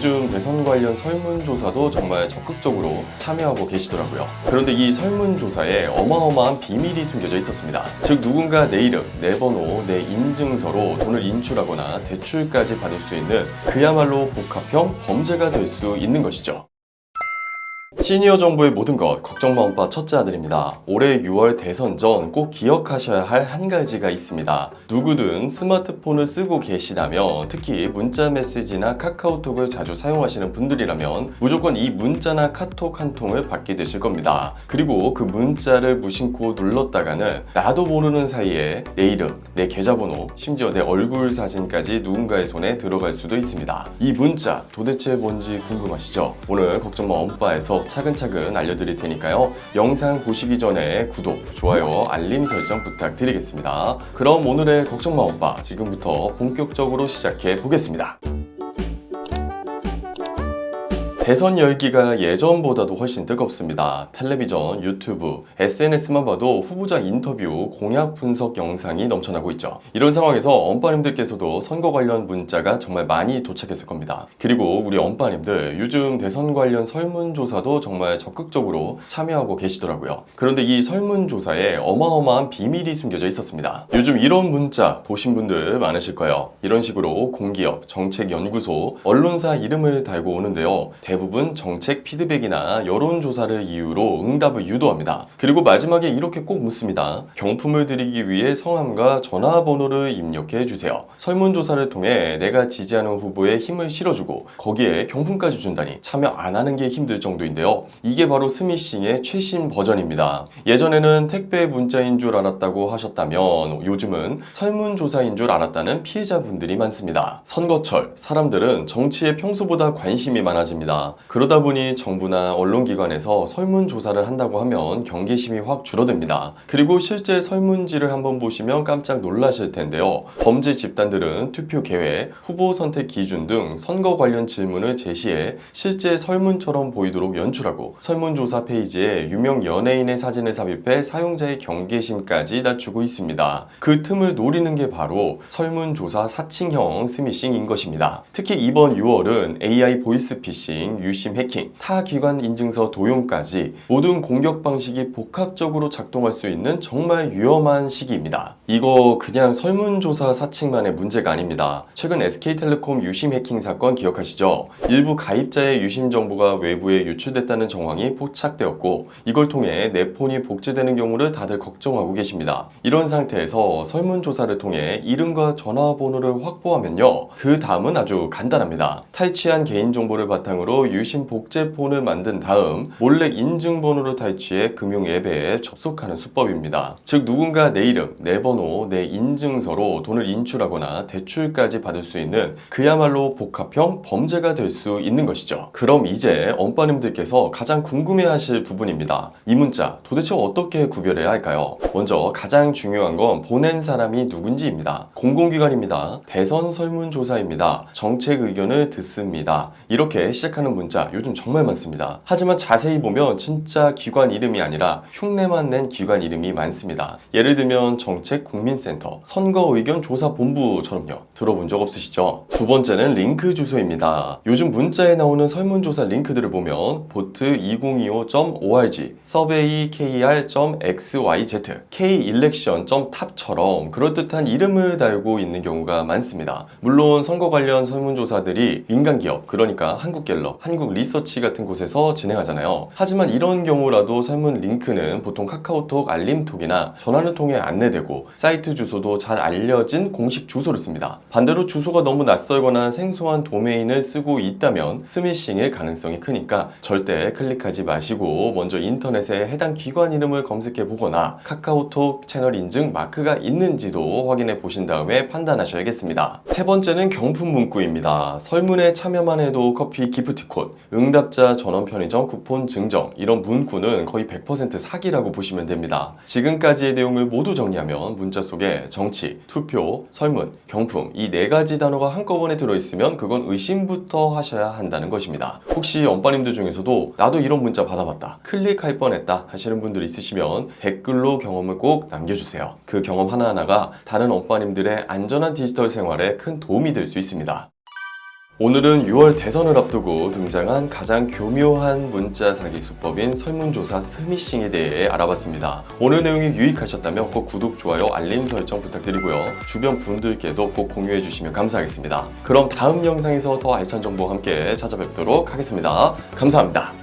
요즘 대선 관련 설문조사도 정말 적극적으로 참여하고 계시더라고요. 그런데 이 설문조사에 어마어마한 비밀이 숨겨져 있었습니다. 즉 누군가 내 이름, 내 번호, 내 인증서로 돈을 인출하거나 대출까지 받을 수 있는 그야말로 복합형 범죄가 될 수 있는 것이죠. 시니어 정부의 모든 것, 걱정마 엄빠 첫째 아들입니다. 올해 6월 대선 전 꼭 기억하셔야 할 한 가지가 있습니다. 누구든 스마트폰을 쓰고 계시다면, 특히 문자 메시지나 카카오톡을 자주 사용하시는 분들이라면 무조건 이 문자나 카톡 한 통을 받게 되실 겁니다. 그리고 그 문자를 무심코 눌렀다가는 나도 모르는 사이에 내 이름, 내 계좌번호, 심지어 내 얼굴 사진까지 누군가의 손에 들어갈 수도 있습니다. 이 문자 도대체 뭔지 궁금하시죠? 오늘 걱정마 엄빠에서 차근차근 알려드릴 테니까요. 영상 보시기 전에 구독, 좋아요, 알림 설정 부탁드리겠습니다. 그럼 오늘의 걱정마 엄빠 지금부터 본격적으로 시작해 보겠습니다. 대선 열기가 예전보다도 훨씬 뜨겁습니다. 텔레비전, 유튜브, SNS만 봐도 후보자 인터뷰, 공약 분석 영상이 넘쳐나고 있죠. 이런 상황에서 엄빠님들께서도 선거 관련 문자가 정말 많이 도착했을 겁니다. 그리고 우리 엄빠님들 요즘 대선 관련 설문조사도 정말 적극적으로 참여하고 계시더라고요. 그런데 이 설문조사에 어마어마한 비밀이 숨겨져 있었습니다. 요즘 이런 문자 보신 분들 많으실 거예요. 이런 식으로 공기업, 정책연구소, 언론사 이름을 달고 오는데요. 대부분 정책 피드백이나 여론조사를 이유로 응답을 유도합니다. 그리고 마지막에 이렇게 꼭 묻습니다. 경품을 드리기 위해 성함과 전화번호를 입력해 주세요. 설문조사를 통해 내가 지지하는 후보에 힘을 실어주고 거기에 경품까지 준다니 참여 안 하는 게 힘들 정도인데요. 이게 바로 스미싱의 최신 버전입니다. 예전에는 택배 문자인 줄 알았다고 하셨다면 요즘은 설문조사인 줄 알았다는 피해자분들이 많습니다. 선거철, 사람들은 정치에 평소보다 관심이 많아집니다. 그러다 보니 정부나 언론기관에서 설문조사를 한다고 하면 경계심이 확 줄어듭니다. 그리고 실제 설문지를 한번 보시면 깜짝 놀라실 텐데요. 범죄 집단들은 투표 계획, 후보 선택 기준 등 선거 관련 질문을 제시해 실제 설문처럼 보이도록 연출하고 설문조사 페이지에 유명 연예인의 사진을 삽입해 사용자의 경계심까지 낮추고 있습니다. 그 틈을 노리는 게 바로 설문조사 사칭형 스미싱인 것입니다. 특히 이번 6월은 AI 보이스피싱, 유심 해킹, 타 기관 인증서 도용까지 모든 공격 방식이 복합적으로 작동할 수 있는 정말 위험한 시기입니다. 이거 그냥 설문조사 사칭만의 문제가 아닙니다. 최근 SK텔레콤 유심 해킹 사건 기억하시죠? 일부 가입자의 유심 정보가 외부에 유출됐다는 정황이 포착되었고 이걸 통해 내 폰이 복제되는 경우를 다들 걱정하고 계십니다. 이런 상태에서 설문조사를 통해 이름과 전화번호를 확보하면요. 그 다음은 아주 간단합니다. 탈취한 개인정보를 바탕으로 유심 복제폰을 만든 다음 몰래 인증번호를 탈취해 금융 앱에 접속하는 수법입니다. 즉 누군가 내 이름, 내 번호, 내 인증서로 돈을 인출하거나 대출까지 받을 수 있는 그야말로 복합형 범죄가 될 수 있는 것이죠. 그럼 이제 엄빠님들께서 가장 궁금해하실 부분입니다. 이 문자 도대체 어떻게 구별해야 할까요? 먼저 가장 중요한 건 보낸 사람이 누군지입니다. 공공기관입니다. 대선 설문조사입니다. 정책 의견을 듣습니다. 이렇게 시작하는 문자 요즘 정말 많습니다. 하지만 자세히 보면 진짜 기관 이름이 아니라 흉내만 낸 기관 이름이 많습니다. 예를 들면 정책국민센터, 선거의견조사본부처럼요. 들어본 적 없으시죠? 두 번째는 링크 주소입니다. 요즘 문자에 나오는 설문조사 링크들을 보면 vote2025.org, survey.kr.xyz, kelection.tab처럼 그럴듯한 이름을 달고 있는 경우가 많습니다. 물론 선거 관련 설문조사들이 민간기업, 그러니까 한국갤럽, 한국리서치 같은 곳에서 진행하잖아요. 하지만 이런 경우라도 설문 링크는 보통 카카오톡, 알림톡이나 전화를 통해 안내되고 사이트 주소도 잘 알려진 공식 주소를 씁니다. 반대로 주소가 너무 낯설거나 생소한 도메인을 쓰고 있다면 스미싱일 가능성이 크니까 절대 클릭하지 마시고 먼저 인터넷에 해당 기관 이름을 검색해 보거나 카카오톡 채널 인증 마크가 있는지도 확인해 보신 다음에 판단하셔야겠습니다. 세 번째는 경품 문구입니다. 설문에 참여만 해도 커피 기프티콘, 응답자 전원 편의점 쿠폰 증정, 이런 문구는 거의 100% 사기라고 보시면 됩니다. 지금까지의 내용을 모두 정리하면 문자 속에 정치, 투표, 설문, 경품 이 네 가지 단어가 한꺼번에 들어있으면 그건 의심부터 하셔야 한다는 것입니다. 혹시 엄빠님들 중에서도 나도 이런 문자 받아봤다, 클릭할 뻔했다 하시는 분들 있으시면 댓글로 경험을 꼭 남겨주세요. 그 경험 하나하나가 다른 엄빠님들의 안전한 디지털 생활에 큰 도움이 될 수 있습니다. 오늘은 6월 대선을 앞두고 등장한 가장 교묘한 문자 사기 수법인 설문조사 스미싱에 대해 알아봤습니다. 오늘 내용이 유익하셨다면 꼭 구독, 좋아요, 알림 설정 부탁드리고요. 주변 분들께도 꼭 공유해 주시면 감사하겠습니다. 그럼 다음 영상에서 더 알찬 정보와 함께 찾아뵙도록 하겠습니다. 감사합니다.